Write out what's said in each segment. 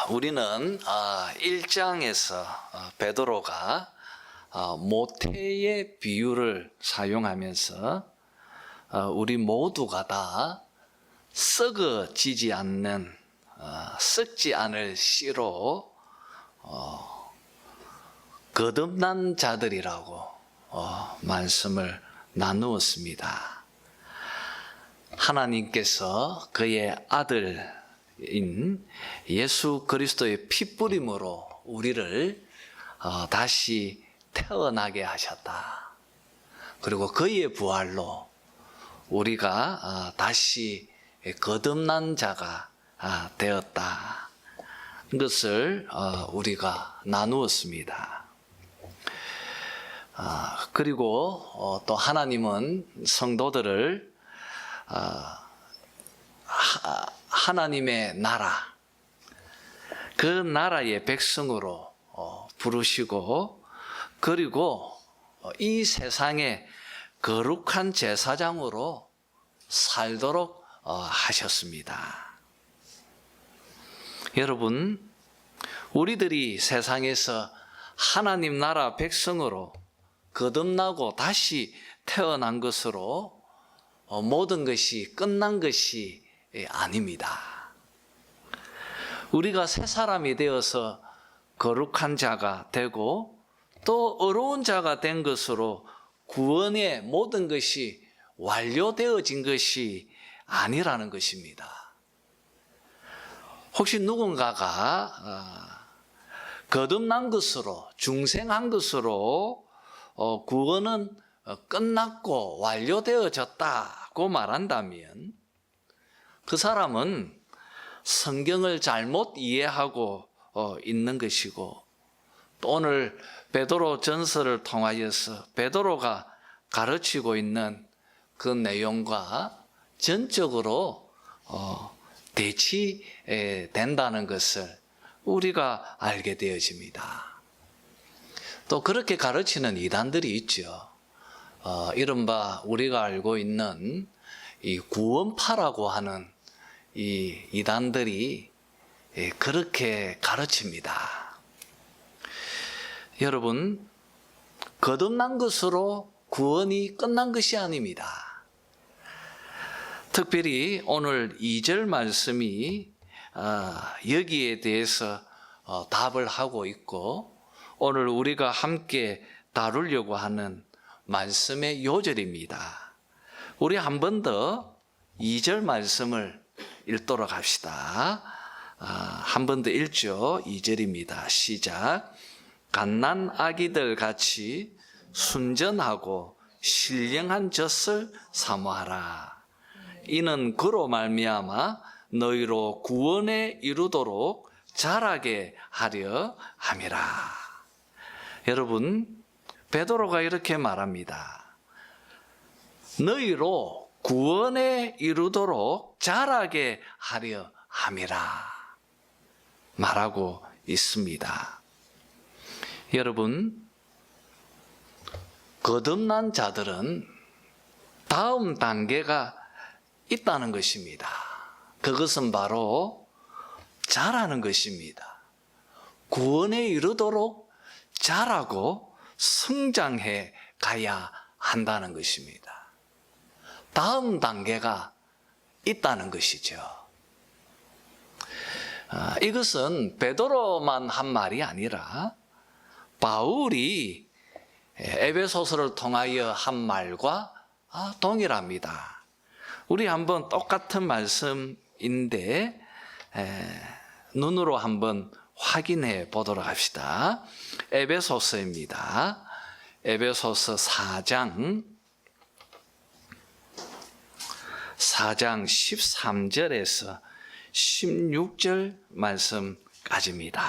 우리는 1장에서 베드로가 모태의 비유를 사용하면서 우리 모두가 다 썩어지지 않는 썩지 않을 씨로 거듭난 자들이라고 말씀을 나누었습니다. 하나님께서 그의 아들인 예수 그리스도의 피뿌림으로 우리를 다시 태어나게 하셨다. 그리고 그의 부활로 우리가 다시 거듭난 자가 되었다. 그것을 우리가 나누었습니다. 그리고 또 하나님은 성도들을 하나님의 나라, 그 나라의 백성으로 부르시고, 그리고 이 세상의 거룩한 제사장으로 살도록 하셨습니다. 여러분, 우리들이 세상에서 하나님 나라 백성으로 거듭나고 다시 태어난 것으로 모든 것이 끝난 것이 아닙니다. 우리가 새 사람이 되어서 거룩한 자가 되고 또 의로운 자가 된 것으로 구원의 모든 것이 완료되어진 것이 아니라는 것입니다. 혹시 누군가가 거듭난 것으로, 중생한 것으로 구원은 끝났고 완료되어졌다고 말한다면 그 사람은 성경을 잘못 이해하고 있는 것이고, 또 오늘 베드로 전서를 통하여서 베드로가 가르치고 있는 그 내용과 전적으로 대치된다는 것을 우리가 알게 되어집니다. 또 그렇게 가르치는 이단들이 있죠. 이른바 우리가 알고 있는 이 구원파라고 하는 이 이단들이 그렇게 가르칩니다. 여러분, 거듭난 것으로 구원이 끝난 것이 아닙니다. 특별히 오늘 2절 말씀이 여기에 대해서 답을 하고 있고, 오늘 우리가 함께 다루려고 하는 말씀의 요절입니다. 우리 한 번 더 2절 말씀을 읽도록 합시다. 한 번 더 읽죠. 2절입니다. 시작. 갓난 아기들 같이 순전하고 신령한 젖을 사모하라. 이는 그로 말미암아 너희로 구원에 이르도록 자라게 하려 함이라. 여러분, 베드로가 이렇게 말합니다. 너희로 구원에 이르도록 자라게 하려 함이라 말하고 있습니다. 여러분, 거듭난 자들은 다음 단계가 있다는 것입니다. 그것은 바로 자라는 것입니다. 구원에 이르도록 자라고 성장해 가야 한다는 것입니다. 다음 단계가 있다는 것이죠. 이것은 베드로만 한 말이 아니라 바울이 에베소서를 통하여 한 말과 동일합니다. 우리 한번 똑같은 말씀인데 눈으로 한번 확인해 보도록 합시다. 에베소서입니다. 에베소서 4장 13절에서 16절 말씀까지입니다.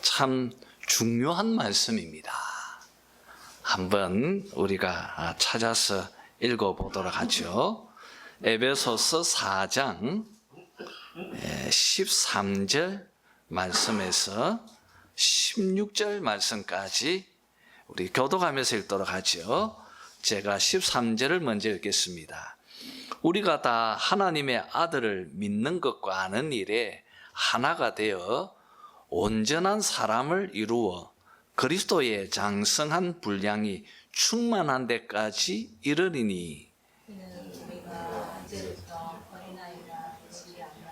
참 중요한 말씀입니다. 한번 우리가 찾아서 읽어보도록 하죠. 에베소서 4장 13절 말씀에서 16절 말씀까지 우리 교독하면서 읽도록 하죠. 제가 13절을 먼저 읽겠습니다. 우리가 다 하나님의 아들을 믿는 것과 아는 일에 하나가 되어 온전한 사람을 이루어 그리스도의 장성한 분량이 충만한 데까지 이르리니 이는 우리가 이제부터 어린아이가 되지 않는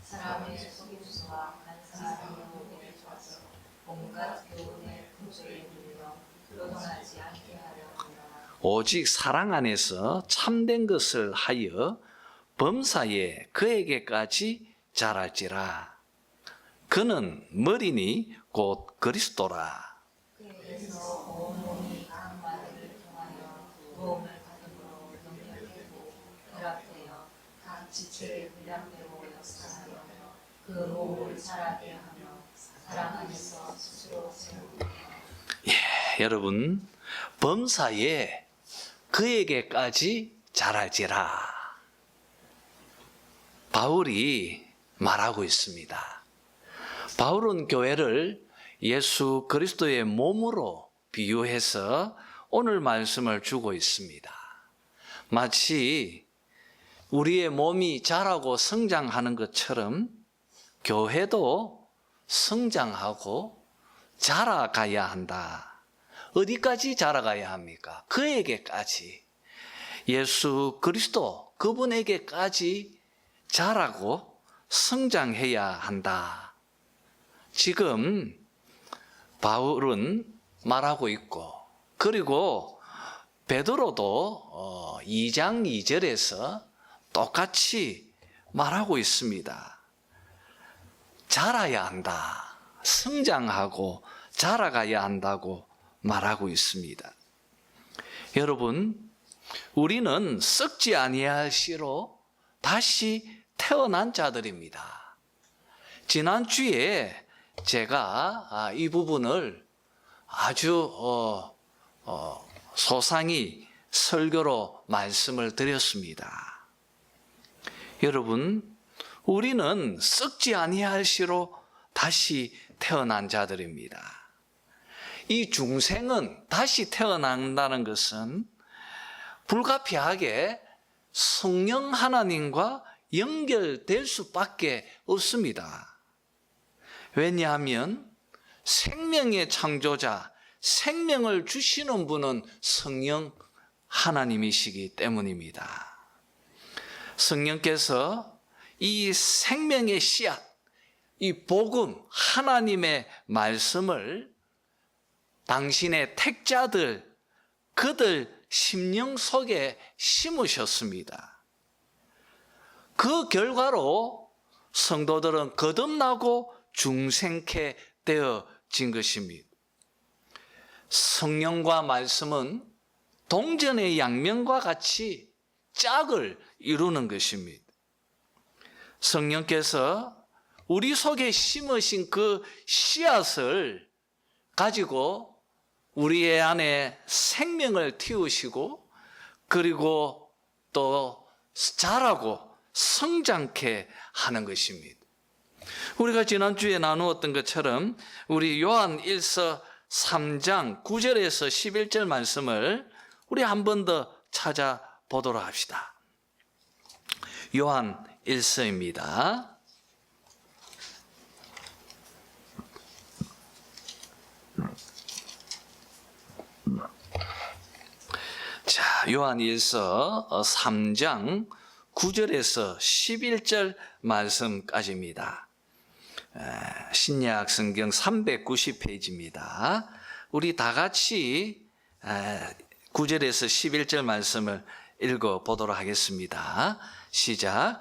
사람의 속임수와 간사한 유혹에 빠져 온갖 교훈의 풍조에 물려 요동하지 않게 하려 합니다. 오직 사랑 안에서 참된 것을 하여 범사에 그에게까지 자랄지라. 그는 머리니 곧 그리스도라. 그에게서 온 몸이 각 마디를 통하여 도움을 받음으로 연결되고 결합되어 각 지체의 분량대로 역사하여 그 몸을 자라게 하며 사랑 안에서 스스로 세우고 여러분, 범사에 그에게까지 자랄지라. 바울이 말하고 있습니다. 바울은 교회를 예수 그리스도의 몸으로 비유해서 오늘 말씀을 주고 있습니다. 마치 우리의 몸이 자라고 성장하는 것처럼 교회도 성장하고 자라가야 한다. 어디까지 자라가야 합니까? 그에게까지. 예수 그리스도 그분에게까지 자라고 성장해야 한다. 지금 바울은 말하고 있고, 그리고 베드로도 2장 2절에서 똑같이 말하고 있습니다. 자라야 한다. 성장하고 자라가야 한다고 말하고 있습니다. 여러분, 우리는 썩지 아니할 씨로 다시 태어난 자들입니다. 지난주에 제가 이 부분을 아주 소상히 설교로 말씀을 드렸습니다. 여러분, 우리는 썩지 아니할 씨로 다시 태어난 자들입니다. 이 중생은 다시 태어난다는 것은 불가피하게 성령 하나님과 연결될 수밖에 없습니다. 왜냐하면 생명의 창조자, 생명을 주시는 분은 성령 하나님이시기 때문입니다. 성령께서 이 생명의 씨앗, 이 복음, 하나님의 말씀을 당신의 택자들, 그들 심령 속에 심으셨습니다. 그 결과로 성도들은 거듭나고 중생케 되어진 것입니다. 성령과 말씀은 동전의 양면과 같이 짝을 이루는 것입니다. 성령께서 우리 속에 심으신 그 씨앗을 가지고 우리의 안에 생명을 틔우시고, 그리고 또 자라고 성장케 하는 것입니다. 우리가 지난주에 나누었던 것처럼 우리 요한 1서 3장 9절에서 11절 말씀을 우리 한 번 더 찾아보도록 합시다. 요한 1서입니다. 자, 요한 1서 3장 9절에서 11절 말씀까지입니다. 신약 성경 390페이지입니다. 우리 다 같이 9절에서 11절 말씀을 읽어보도록 하겠습니다. 시작.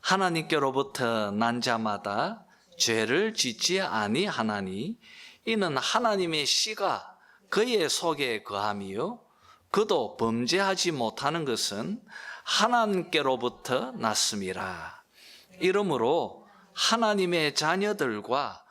하나님께로부터 난 자마다 죄를 짓지 아니하나니 이는 하나님의 씨가 그의 속에 거함이요 그도 범죄하지 못하는 것은 하나님께로부터 났음이라. 이러므로 하나님의 자녀들과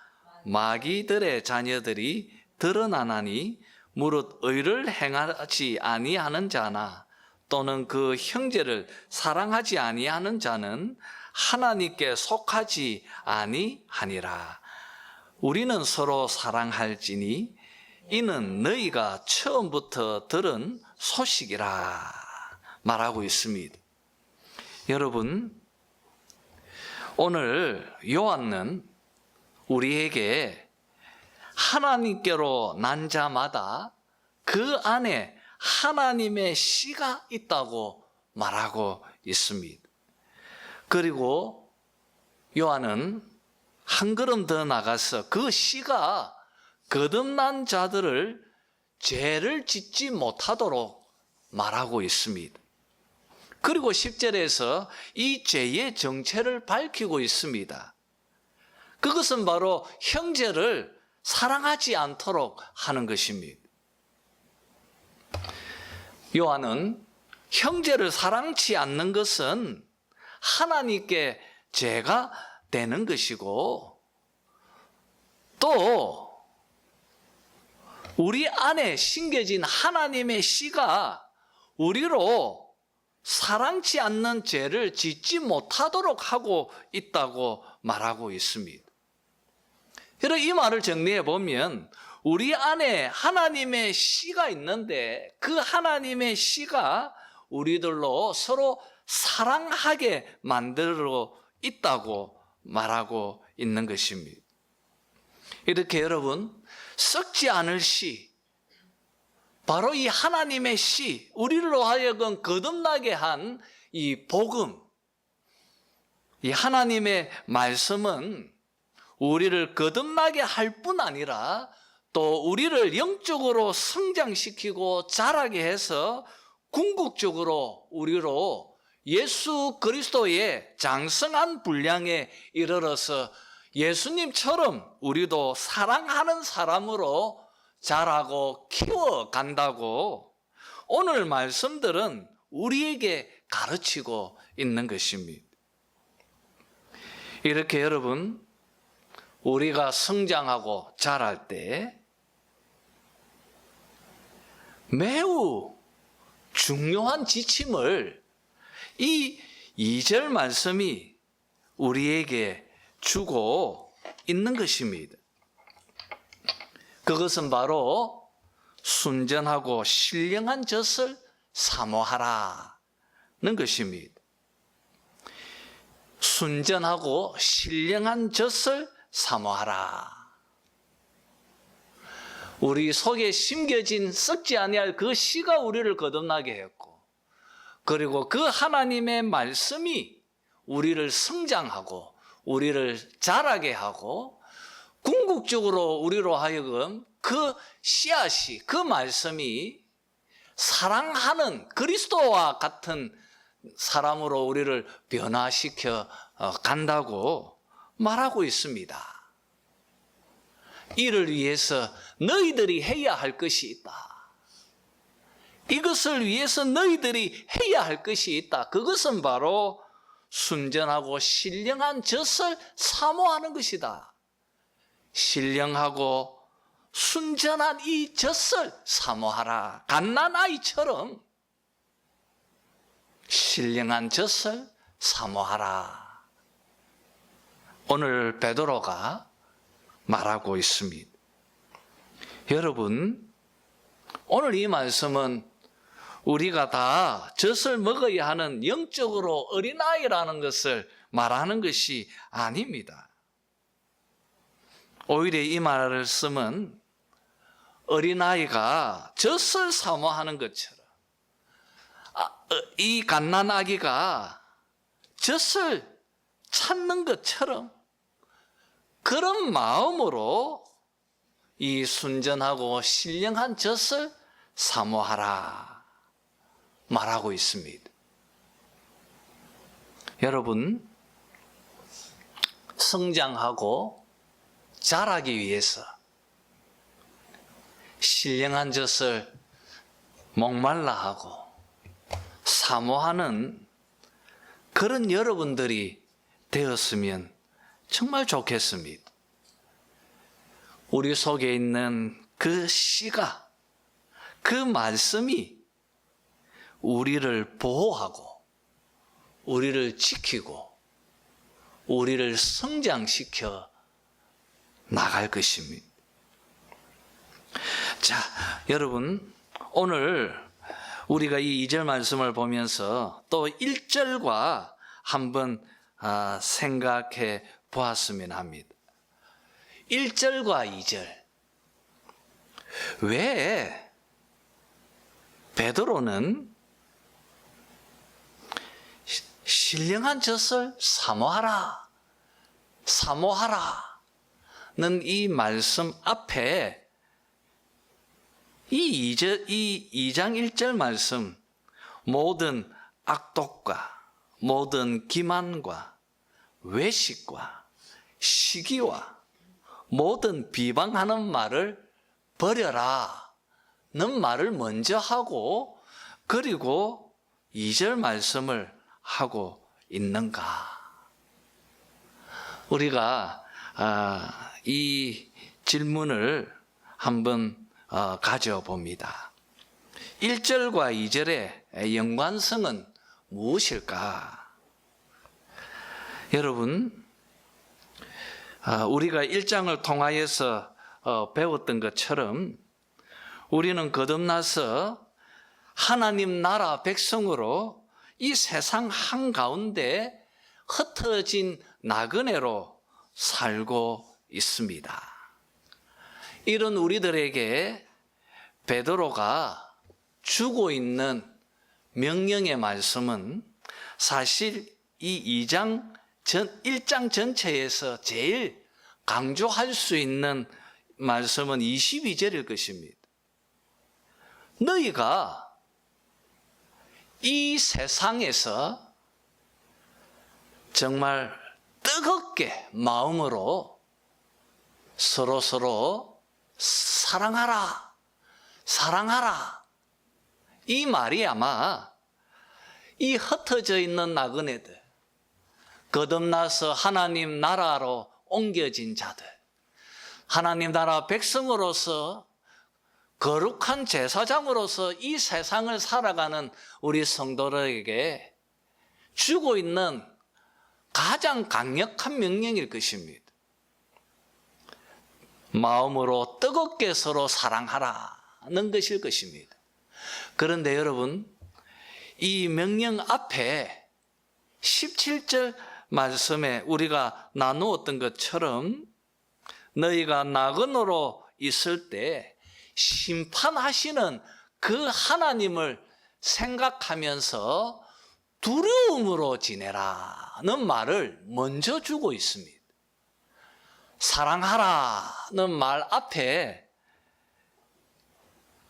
마귀들의 자녀들이 드러나나니 무릇 의를 행하지 아니하는 자나 또는 그 형제를 사랑하지 아니하는 자는 하나님께 속하지 아니하니라. 우리는 서로 사랑할지니 이는 너희가 처음부터 들은 소식이라 말하고 있습니다. 여러분, 오늘 요한은 우리에게 하나님께로 난 자마다 그 안에 하나님의 씨가 있다고 말하고 있습니다. 그리고 요한은 한 걸음 더 나가서 그 씨가 거듭난 자들을 죄를 짓지 못하도록 말하고 있습니다. 그리고 10절에서 이 죄의 정체를 밝히고 있습니다. 그것은 바로 형제를 사랑하지 않도록 하는 것입니다. 요한은 형제를 사랑치 않는 것은 하나님께 죄가 되는 것이고, 또 우리 안에 심겨진 하나님의 씨가 우리로 사랑치 않는 죄를 짓지 못하도록 하고 있다고 말하고 있습니다. 여러분, 이 말을 정리해 보면 우리 안에 하나님의 씨가 있는데 그 하나님의 씨가 우리들로 서로 사랑하게 만들어 있다고 말하고 있는 것입니다. 이렇게 여러분, 썩지 않을 씨, 바로 이 하나님의 씨, 우리로 하여금 거듭나게 한 이 복음, 이 하나님의 말씀은 우리를 거듭나게 할 뿐 아니라 또 우리를 영적으로 성장시키고 자라게 해서 궁극적으로 우리로 예수 그리스도의 장성한 분량에 이르러서 예수님처럼 우리도 사랑하는 사람으로 자라고 키워간다고 오늘 말씀들은 우리에게 가르치고 있는 것입니다. 이렇게 여러분, 우리가 성장하고 자랄 때 매우 중요한 지침을 이 2절 말씀이 우리에게 주고 있는 것입니다. 그것은 바로 순전하고 신령한 젖을 사모하라는 것입니다. 순전하고 신령한 젖을 사모하라. 우리 속에 심겨진 썩지 아니할 그 씨가 우리를 거듭나게 했고, 그리고 그 하나님의 말씀이 우리를 성장하고 우리를 자라게 하고 궁극적으로 우리로 하여금 그 씨앗이, 그 말씀이 사랑하는 그리스도와 같은 사람으로 우리를 변화시켜 간다고 말하고 있습니다. 이를 위해서 너희들이 해야 할 것이 있다. 이것을 위해서 너희들이 해야 할 것이 있다. 그것은 바로 순전하고 신령한 젖을 사모하는 것이다. 신령하고 순전한 이 젖을 사모하라. 갓난아이처럼 신령한 젖을 사모하라. 오늘 베드로가 말하고 있습니다. 여러분, 오늘 이 말씀은 우리가 다 젖을 먹어야 하는 영적으로 어린아이라는 것을 말하는 것이 아닙니다. 오히려 이 말을 쓰면 어린아이가 젖을 사모하는 것처럼 이 갓난아기가 젖을 찾는 것처럼 그런 마음으로 이 순전하고 신령한 젖을 사모하라 말하고 있습니다. 여러분, 성장하고 자라기 위해서 신령한 젖을 목말라 하고 사모하는 그런 여러분들이 되었으면 정말 좋겠습니다. 우리 속에 있는 그 씨가, 그 말씀이 우리를 보호하고 우리를 지키고 우리를 성장시켜 나갈 것입니다. 자, 여러분, 오늘 우리가 이 2절 말씀을 보면서 또 1절과 한번 생각해 보았으면 합니다. 1절과 2절. 왜 베드로는 신령한 젖을 사모하라, 사모하라는 이 말씀 앞에 이 2장 1절 말씀, 모든 악독과 모든 기만과 외식과 시기와 모든 비방하는 말을 버려라 는 말을 먼저 하고, 그리고 2절 말씀을 하고 있는가? 우리가 이 질문을 한번 가져봅니다. 1절과 2절의 연관성은 무엇일까? 여러분, 우리가 1장을 통하여서 배웠던 것처럼 우리는 거듭나서 하나님 나라 백성으로 이 세상 한가운데 흩어진 나그네로 살고 있습니다. 이런 우리들에게 베드로가 주고 있는 명령의 말씀은 사실 이 1장 전체에서 제일 강조할 수 있는 말씀은 22절일 것입니다. 너희가 이 세상에서 정말 뜨겁게 마음으로 서로 사랑하라, 사랑하라. 이 말이 아마 이 흩어져 있는 나그네들, 거듭나서 하나님 나라로 옮겨진 자들, 하나님 나라 백성으로서 거룩한 제사장으로서 이 세상을 살아가는 우리 성도들에게 주고 있는 가장 강력한 명령일 것입니다. 마음으로 뜨겁게 서로 사랑하라는 것일 것입니다. 그런데 여러분, 이 명령 앞에 17절 말씀에 우리가 나누었던 것처럼 너희가 나그네로 있을 때 심판하시는 그 하나님을 생각하면서 두려움으로 지내라는 말을 먼저 주고 있습니다. 사랑하라는 말 앞에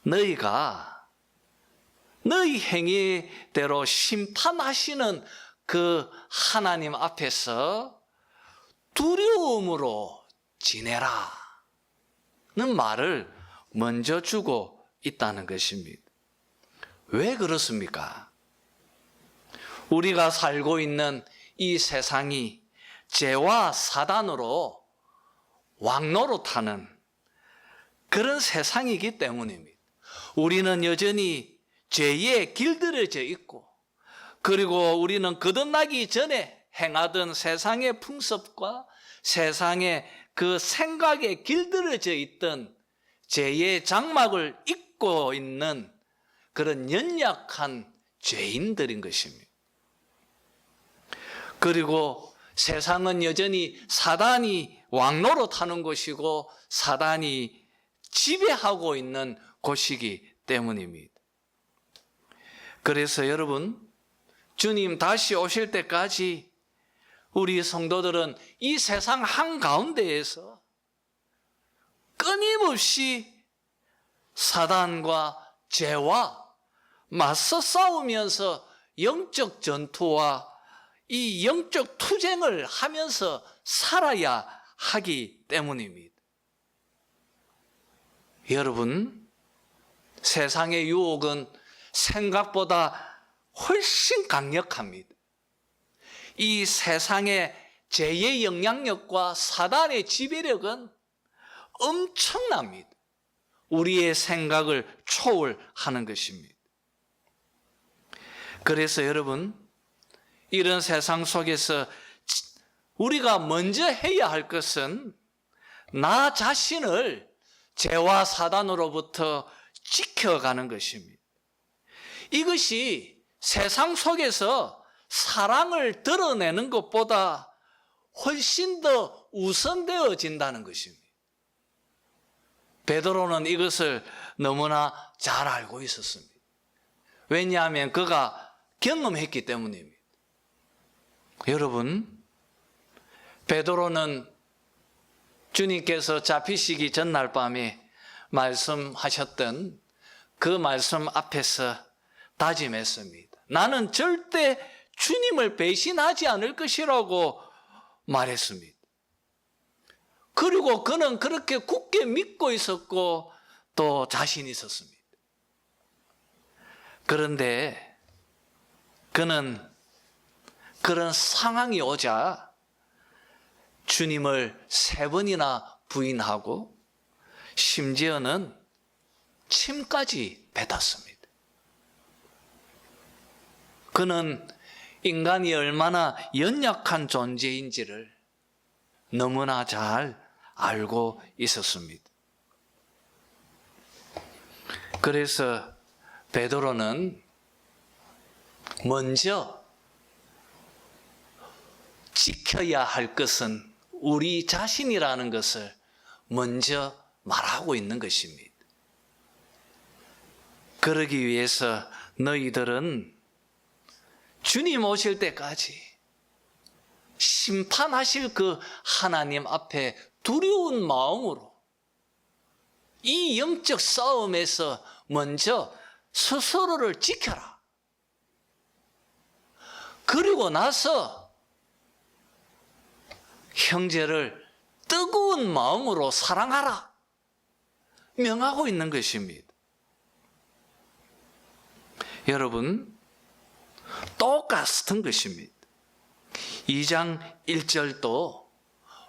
너희가 너희 행위대로 심판하시는 그 하나님 앞에서 두려움으로 지내라는 말을 먼저 주고 있다는 것입니다. 왜 그렇습니까? 우리가 살고 있는 이 세상이 죄와 사단으로 왕노릇하는 그런 세상이기 때문입니다. 우리는 여전히 죄에 길들여져 있고, 그리고 우리는 거듭나기 전에 행하던 세상의 풍습과 세상의 그 생각에 길들여져 있던 죄의 장막을 입고 있는 그런 연약한 죄인들인 것입니다. 그리고 세상은 여전히 사단이 왕노릇하는 곳이고 사단이 지배하고 있는 곳이기 때문입니다. 그래서 여러분, 주님 다시 오실 때까지 우리 성도들은 이 세상 한가운데에서 끊임없이 사단과 죄와 맞서 싸우면서 영적 전투와 이 영적 투쟁을 하면서 살아야 하기 때문입니다. 여러분, 세상의 유혹은 생각보다 훨씬 강력합니다. 이 세상의 죄의 영향력과 사단의 지배력은 엄청납니다. 우리의 생각을 초월하는 것입니다. 그래서 여러분, 이런 세상 속에서 우리가 먼저 해야 할 것은 나 자신을 죄와 사단으로부터 지켜가는 것입니다. 이것이 세상 속에서 사랑을 드러내는 것보다 훨씬 더 우선되어진다는 것입니다. 베드로는 이것을 너무나 잘 알고 있었습니다. 왜냐하면 그가 경험했기 때문입니다. 여러분, 베드로는 주님께서 잡히시기 전날 밤에 말씀하셨던 그 말씀 앞에서 다짐했습니다. 나는 절대 주님을 배신하지 않을 것이라고 말했습니다. 그리고 그는 그렇게 굳게 믿고 있었고 또 자신이 있었습니다. 그런데 그는 그런 상황이 오자 주님을 3번이나 부인하고 심지어는 침까지 뱉었습니다. 그는 인간이 얼마나 연약한 존재인지를 너무나 잘 알고 있었습니다. 그래서 베드로는 먼저 지켜야 할 것은 우리 자신이라는 것을 먼저 말하고 있는 것입니다. 그러기 위해서 너희들은 주님 오실 때까지 심판하실 그 하나님 앞에 두려운 마음으로 이 영적 싸움에서 먼저 스스로를 지켜라. 그리고 나서 형제를 뜨거운 마음으로 사랑하라. 명하고 있는 것입니다. 여러분, 똑같은 것입니다. 2장 1절도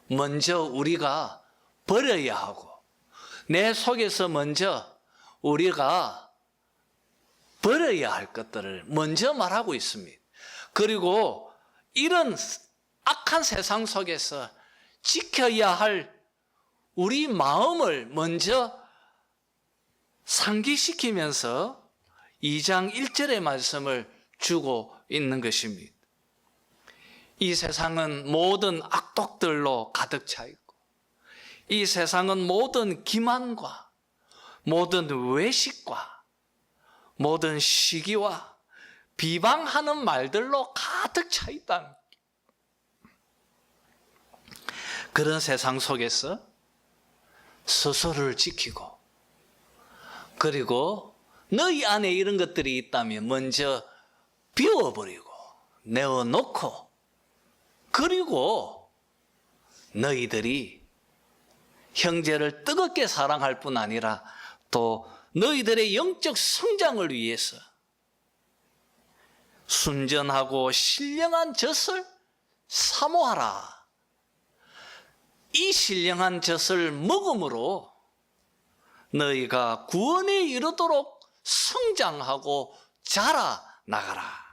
먼저 우리가 버려야 하고 내 속에서 먼저 우리가 버려야 할 것들을 먼저 말하고 있습니다. 그리고 이런 악한 세상 속에서 지켜야 할 우리 마음을 먼저 상기시키면서 2장 1절의 말씀을 주고 있는 것입니다. 이 세상은 모든 악독들로 가득 차 있고 이 세상은 모든 기만과 모든 외식과 모든 시기와 비방하는 말들로 가득 차 있다. 그런 세상 속에서 스스로를 지키고 그리고 너희 안에 이런 것들이 있다면 먼저 비워버리고 내어놓고 그리고 너희들이 형제를 뜨겁게 사랑할 뿐 아니라 또 너희들의 영적 성장을 위해서 순전하고 신령한 젖을 사모하라. 이 신령한 젖을 먹음으로 너희가 구원에 이르도록 성장하고 자라나가라.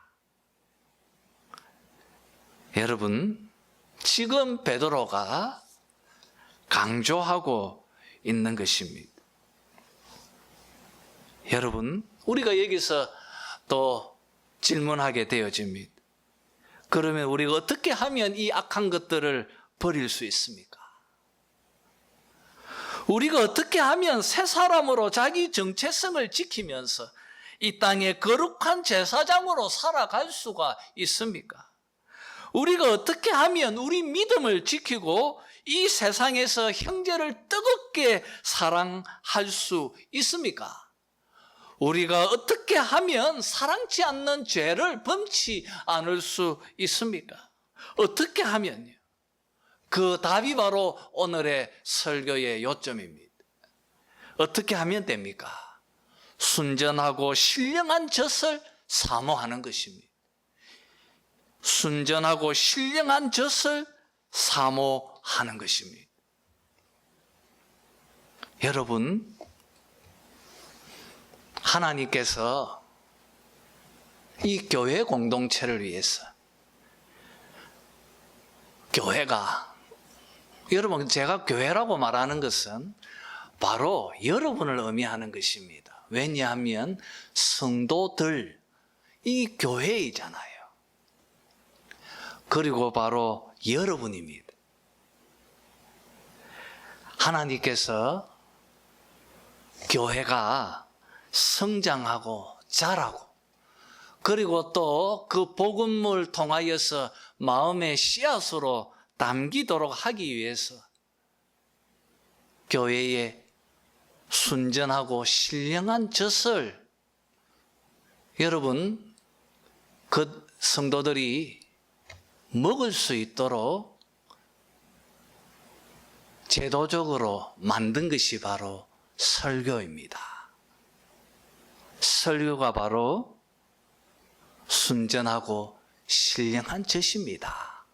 여러분, 지금 베드로가 강조하고 있는 것입니다. 여러분, 우리가 여기서 또 질문하게 되어집니다. 그러면 우리가 어떻게 하면 이 악한 것들을 버릴 수 있습니까? 우리가 어떻게 하면 새 사람으로 자기 정체성을 지키면서 이 땅에 거룩한 제사장으로 살아갈 수가 있습니까? 우리가 어떻게 하면 우리 믿음을 지키고 이 세상에서 형제를 뜨겁게 사랑할 수 있습니까? 우리가 어떻게 하면 사랑치 않는 죄를 범치 않을 수 있습니까? 어떻게 하면요? 그 답이 바로 오늘의 설교의 요점입니다. 어떻게 하면 됩니까? 순전하고 신령한 젖을 사모하는 것입니다. 순전하고 신령한 젖을 사모하는 것입니다. 여러분, 하나님께서 이 교회 공동체를 위해서 교회가 여러분, 제가 교회라고 말하는 것은 바로 여러분을 의미하는 것입니다. 왜냐하면 성도들, 이 교회이잖아요. 그리고 바로 여러분입니다. 하나님께서 교회가 성장하고 자라고, 그리고 또 그 복음을 통하여서 마음의 씨앗으로 담기도록 하기 위해서 교회에 순전하고 신령한 젖을 여러분, 그 성도들이 먹을 수 있도록 제도적으로 만든 것이 바로 설교입니다. 설교가 바로 순전하고 신령한 젖입니다.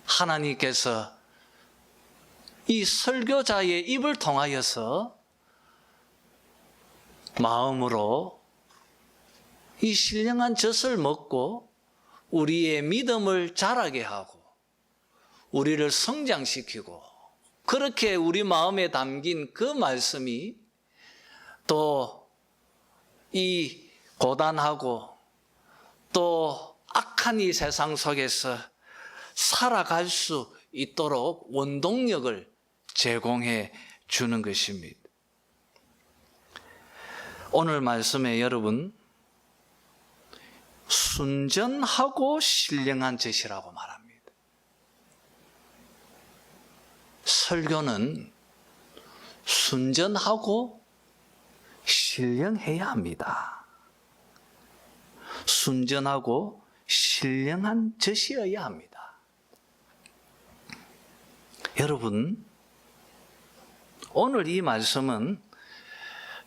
하나님께서 이 설교자의 입을 통하여서 마음으로 이 신령한 젖을 먹고 우리의 믿음을 자라게 하고 우리를 성장시키고, 그렇게 우리 마음에 담긴 그 말씀이 또 이 고단하고 또 악한 이 세상 속에서 살아갈 수 있도록 원동력을 제공해 주는 것입니다. 오늘 말씀에 여러분, 순전하고 신령한 젖이라고 말합니다. 설교는 순전하고 신령해야 합니다. 순전하고 신령한 젖이어야 합니다. 여러분, 오늘 이 말씀은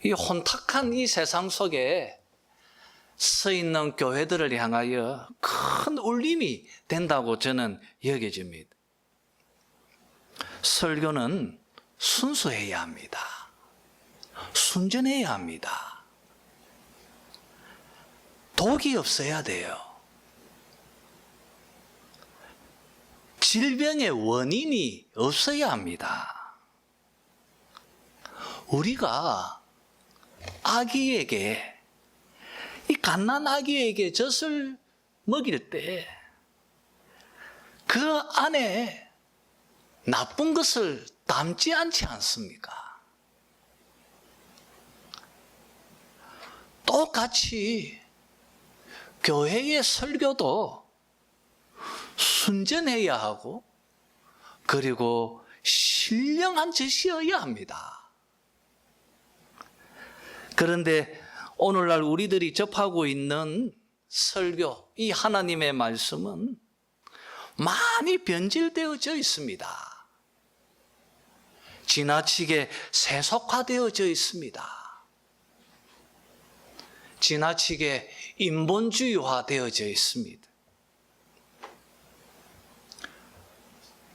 이 혼탁한 이 세상 속에 서 있는 교회들을 향하여 큰 울림이 된다고 저는 여겨집니다. 설교는 순수해야 합니다. 순전해야 합니다. 독이 없어야 돼요. 질병의 원인이 없어야 합니다. 우리가 아기에게, 이 갓난 아기에게 젖을 먹일 때 그 안에 나쁜 것을 담지 않지 않습니까? 똑같이 교회의 설교도 순전해야 하고, 그리고 신령한 젖이어야 합니다. 그런데 오늘날 우리들이 접하고 있는 설교, 이 하나님의 말씀은 많이 변질되어져 있습니다. 지나치게 세속화되어져 있습니다. 지나치게 인본주의화되어져 있습니다.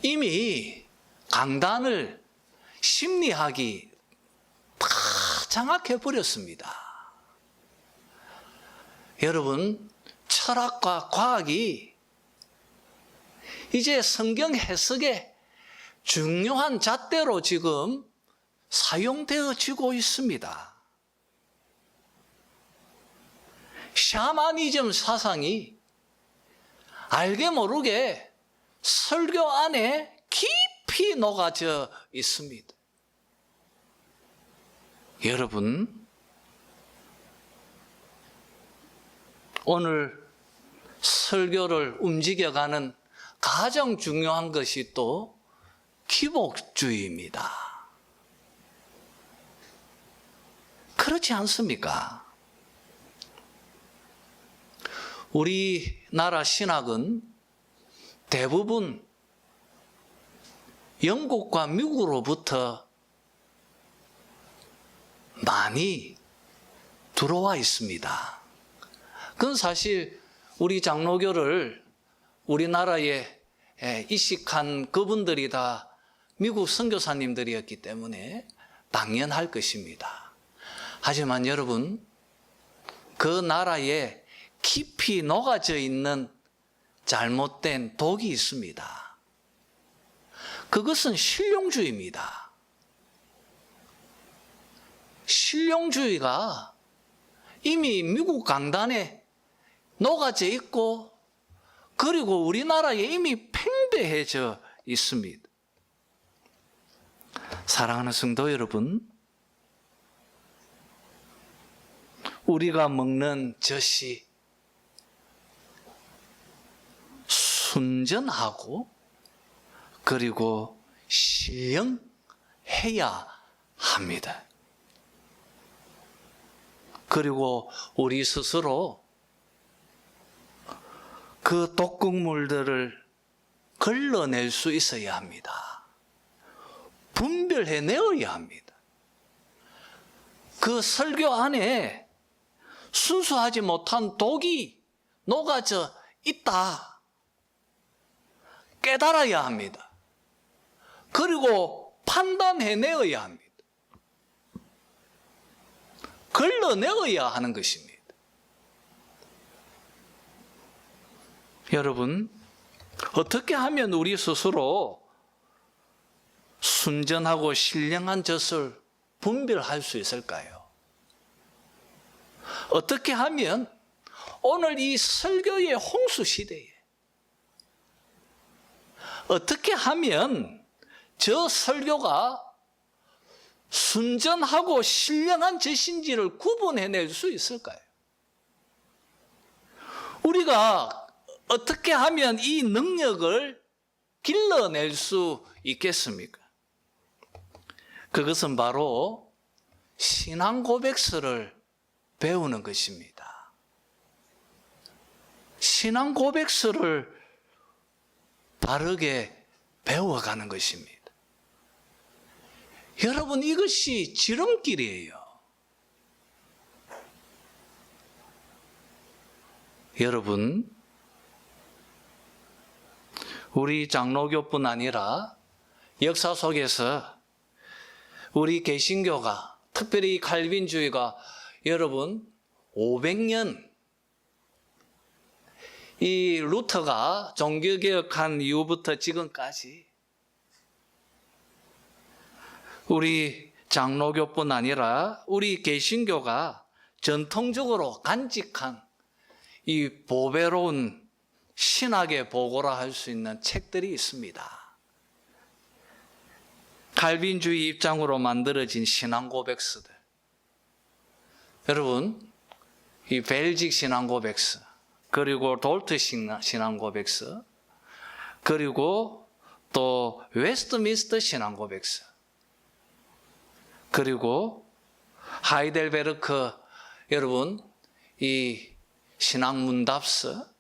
이미 강단을 심리학이 다 장악해 버렸습니다. 여러분, 철학과 과학이 이제 성경 해석의 중요한 잣대로 지금 사용되어지고 있습니다. 샤머니즘 사상이 알게 모르게 설교 안에 깊이 녹아져 있습니다. 여러분, 오늘 설교를 움직여가는 가장 중요한 것이 또 기복주의입니다. 그렇지 않습니까? 우리나라 신학은 대부분 영국과 미국으로부터 많이 들어와 있습니다. 그건 사실 우리 장로교를 우리나라에 이식한 그분들이 다 미국 선교사님들이었기 때문에 당연할 것입니다. 하지만 여러분, 그 나라에 깊이 녹아져 있는 잘못된 독이 있습니다. 그것은 실용주의입니다. 실용주의가 이미 미국 강단에 녹아져 있고, 그리고 우리나라에 이미 팽배해져 있습니다. 사랑하는 성도 여러분, 우리가 먹는 젖이 순전하고 그리고 신령해야 합니다. 그리고 우리 스스로 그 독극물들을 걸러낼 수 있어야 합니다. 분별해내어야 합니다. 그 설교 안에 순수하지 못한 독이 녹아져 있다. 깨달아야 합니다. 그리고 판단해내어야 합니다. 걸러내어야 하는 것입니다. 여러분, 어떻게 하면 우리 스스로 순전하고 신령한 젖을 분별할 수 있을까요? 어떻게 하면 오늘 이 설교의 홍수 시대에 어떻게 하면 저 설교가 순전하고 신령한 젖인지를 구분해낼 수 있을까요? 우리가 어떻게 하면 이 능력을 길러낼 수 있겠습니까? 그것은 바로 신앙 고백서를 배우는 것입니다. 신앙 고백서를 바르게 배워가는 것입니다. 여러분, 이것이 지름길이에요. 여러분, 우리 장로교뿐 아니라 역사 속에서 우리 개신교가, 특별히 칼빈주의가 여러분 500년, 이 루터가 종교개혁한 이후부터 지금까지 우리 장로교뿐 아니라 우리 개신교가 전통적으로 간직한 이 보배로운 신학의 보고라 할 수 있는 책들이 있습니다. 칼빈주의 입장으로 만들어진 신앙 고백서들. 여러분, 이 벨직 신앙 고백서, 그리고 돌트 신앙 고백서, 그리고 또 웨스트민스터 신앙 고백서, 그리고 하이델베르크 여러분 이 신앙 문답서,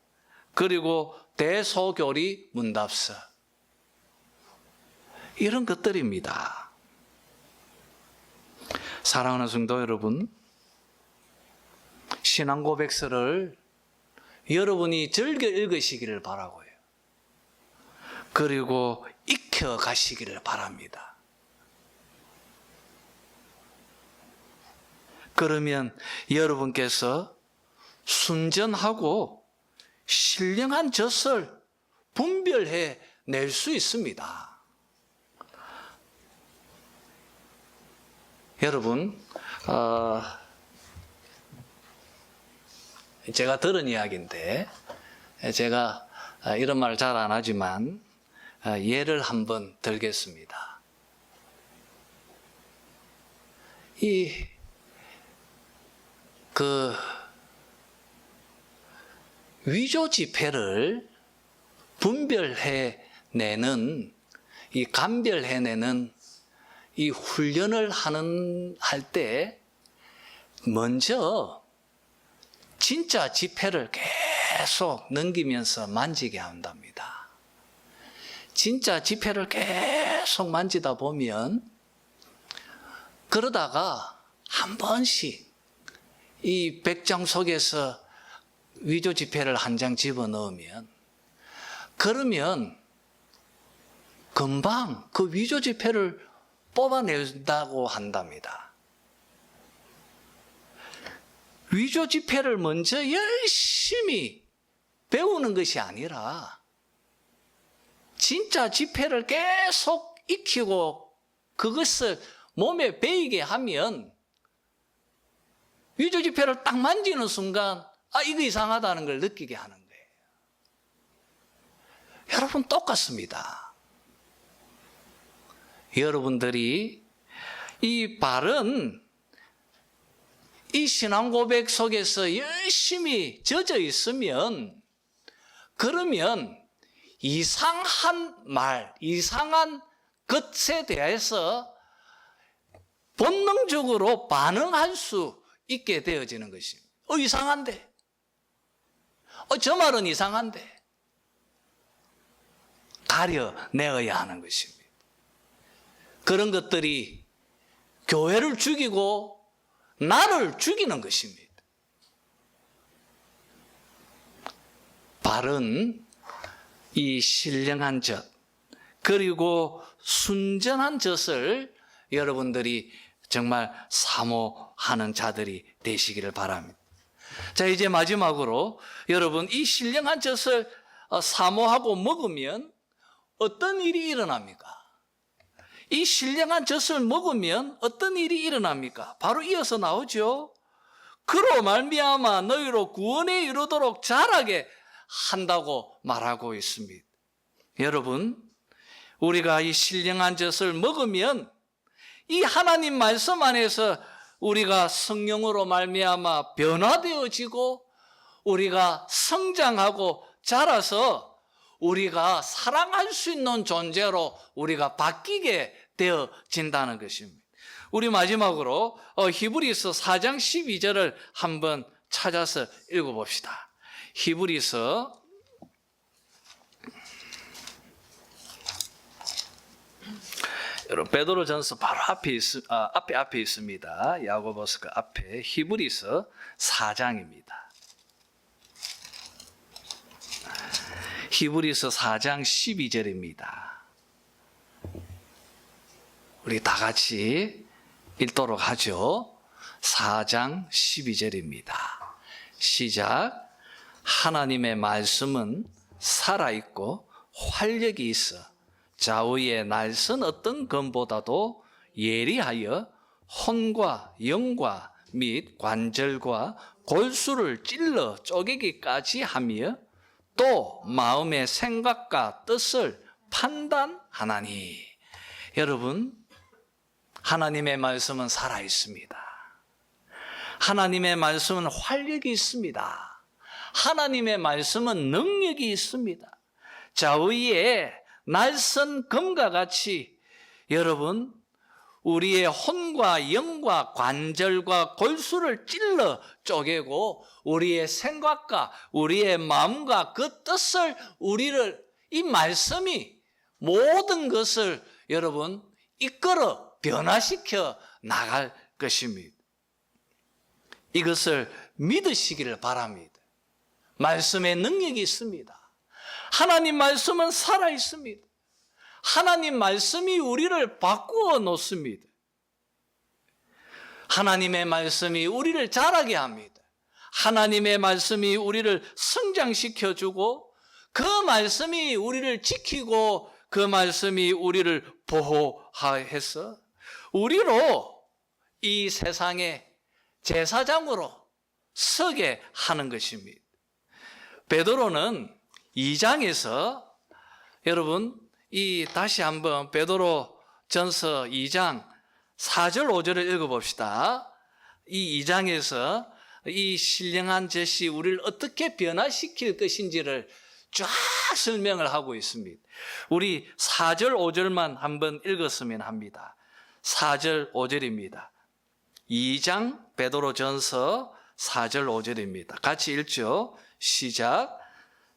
그리고 대소교리 문답서, 이런 것들입니다. 사랑하는 성도 여러분, 신앙 고백서를 여러분이 즐겨 읽으시기를 바라고요. 그리고 익혀 가시기를 바랍니다. 그러면 여러분께서 순전하고 신령한 젖을 분별해 낼 수 있습니다. 여러분, 제가 들은 이야기인데, 제가 이런 말 잘 안 하지만 예를 한번 들겠습니다. 위조 지폐를 분별해내는, 감별해내는 이 훈련을 할 때 먼저 진짜 지폐를 계속 넘기면서 만지게 한답니다. 진짜 지폐를 계속 만지다 보면, 그러다가 한 번씩 이 백장 속에서 위조 지폐를 한 장 집어넣으면, 그러면 금방 그 위조 지폐를 뽑아낸다고 한답니다. 위조 지폐를 먼저 열심히 배우는 것이 아니라 진짜 지폐를 계속 익히고 그것을 몸에 배이게 하면 위조 지폐를 딱 만지는 순간 이거 이상하다는 걸 느끼게 하는 거예요. 여러분 똑같습니다. 여러분들이 이 바른 이 신앙 고백 속에서 열심히 젖어 있으면, 그러면 이상한 말, 이상한 것에 대해서 본능적으로 반응할 수 있게 되어지는 것입니다. 이상한데. 저 말은 이상한데. 가려내어야 하는 것입니다. 그런 것들이 교회를 죽이고 나를 죽이는 것입니다. 바른 이 신령한 젖, 그리고 순전한 젖을 여러분들이 정말 사모하는 자들이 되시기를 바랍니다. 자, 이제 마지막으로 여러분, 이 신령한 젖을 사모하고 먹으면 어떤 일이 일어납니까? 이 신령한 젖을 먹으면 어떤 일이 일어납니까? 바로 이어서 나오죠. 그로 말미암아 너희로 구원에 이르도록 자라게 한다고 말하고 있습니다. 여러분, 우리가 이 신령한 젖을 먹으면 이 하나님 말씀 안에서 우리가 성령으로 말미암아 변화되어지고 우리가 성장하고 자라서 우리가 사랑할 수 있는 존재로 우리가 바뀌게 되어진다는 것입니다. 우리 마지막으로 히브리서 4장 12절을 한번 찾아서 읽어봅시다. 히브리서 여러분, 베드로전서 바로 앞에 있습니다. 야고보서 그 앞에 히브리서 4장입니다. 히브리서 4장 12절입니다. 우리 다 같이 읽도록 하죠. 4장 12절입니다. 시작. 하나님의 말씀은 살아있고 활력이 있어 좌우의 날선 어떤 검보다도 예리하여 혼과 영과 및 관절과 골수를 찔러 쪼개기까지 하며 또 마음의 생각과 뜻을 판단하나니. 여러분, 하나님의 말씀은 살아있습니다. 하나님의 말씀은 활력이 있습니다. 하나님의 말씀은 능력이 있습니다. 좌우에 날선 검과 같이 여러분, 우리의 혼과 영과 관절과 골수를 찔러 쪼개고 우리의 생각과 우리의 마음과 그 뜻을 이 말씀이 모든 것을 여러분 이끌어 변화시켜 나갈 것입니다. 이것을 믿으시기를 바랍니다. 말씀의 능력이 있습니다. 하나님 말씀은 살아있습니다. 하나님 말씀이 우리를 바꾸어 놓습니다. 하나님의 말씀이 우리를 자라게 합니다. 하나님의 말씀이 우리를 성장시켜주고 그 말씀이 우리를 지키고 그 말씀이 우리를 보호해서 우리로 이 세상의 제사장으로 서게 하는 것입니다. 베드로는 2장에서 여러분 다시 한번 베드로 전서 2장 4절 5절을 읽어봅시다. 이 2장에서 이 신령한 젖이 우리를 어떻게 변화시킬 것인지를 쫙 설명을 하고 있습니다. 우리 4절 5절만 한번 읽었으면 합니다. 4절 5절입니다. 2장 베드로 전서 4절 5절입니다. 같이 읽죠. 시작.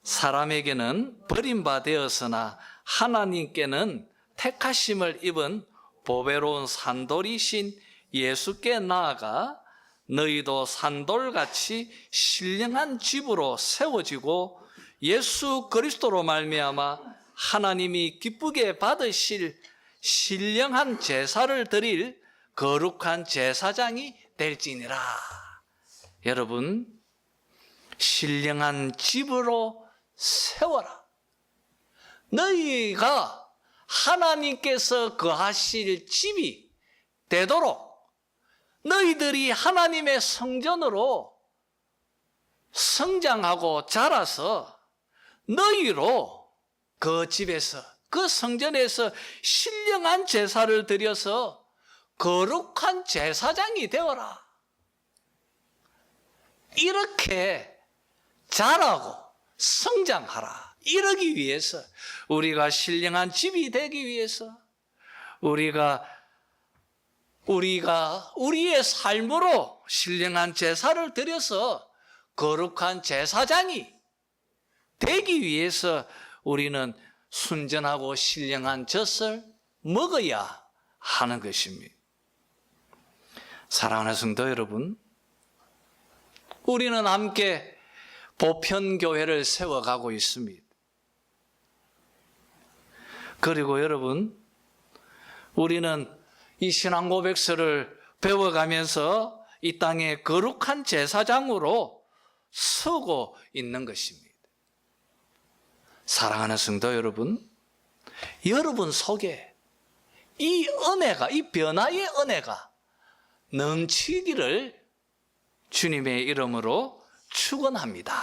사람에게는 버림받았으나 하나님께는 택하심을 입은 보배로운 산돌이신 예수께 나아가 너희도 산돌같이 신령한 집으로 세워지고 예수 그리스도로 말미암아 하나님이 기쁘게 받으실 신령한 제사를 드릴 거룩한 제사장이 될지니라. 여러분, 신령한 집으로 세워라. 너희가 하나님께서 거하실 집이 되도록 너희들이 하나님의 성전으로 성장하고 자라서 너희로 그 집에서, 그 성전에서 신령한 제사를 드려서 거룩한 제사장이 되어라. 이렇게 자라고 성장하라. 이러기 위해서, 우리가 신령한 집이 되기 위해서, 우리가 우리의 삶으로 신령한 제사를 드려서 거룩한 제사장이 되기 위해서 우리는 순전하고 신령한 젖을 먹어야 하는 것입니다. 사랑하는 성도 여러분, 우리는 함께 보편교회를 세워가고 있습니다. 그리고 여러분, 우리는 이 신앙고백서를 배워가면서 이 땅에 거룩한 제사장으로 서고 있는 것입니다. 사랑하는 성도 여러분, 여러분 속에 이 은혜가, 이 변화의 은혜가 넘치기를 주님의 이름으로 축원합니다.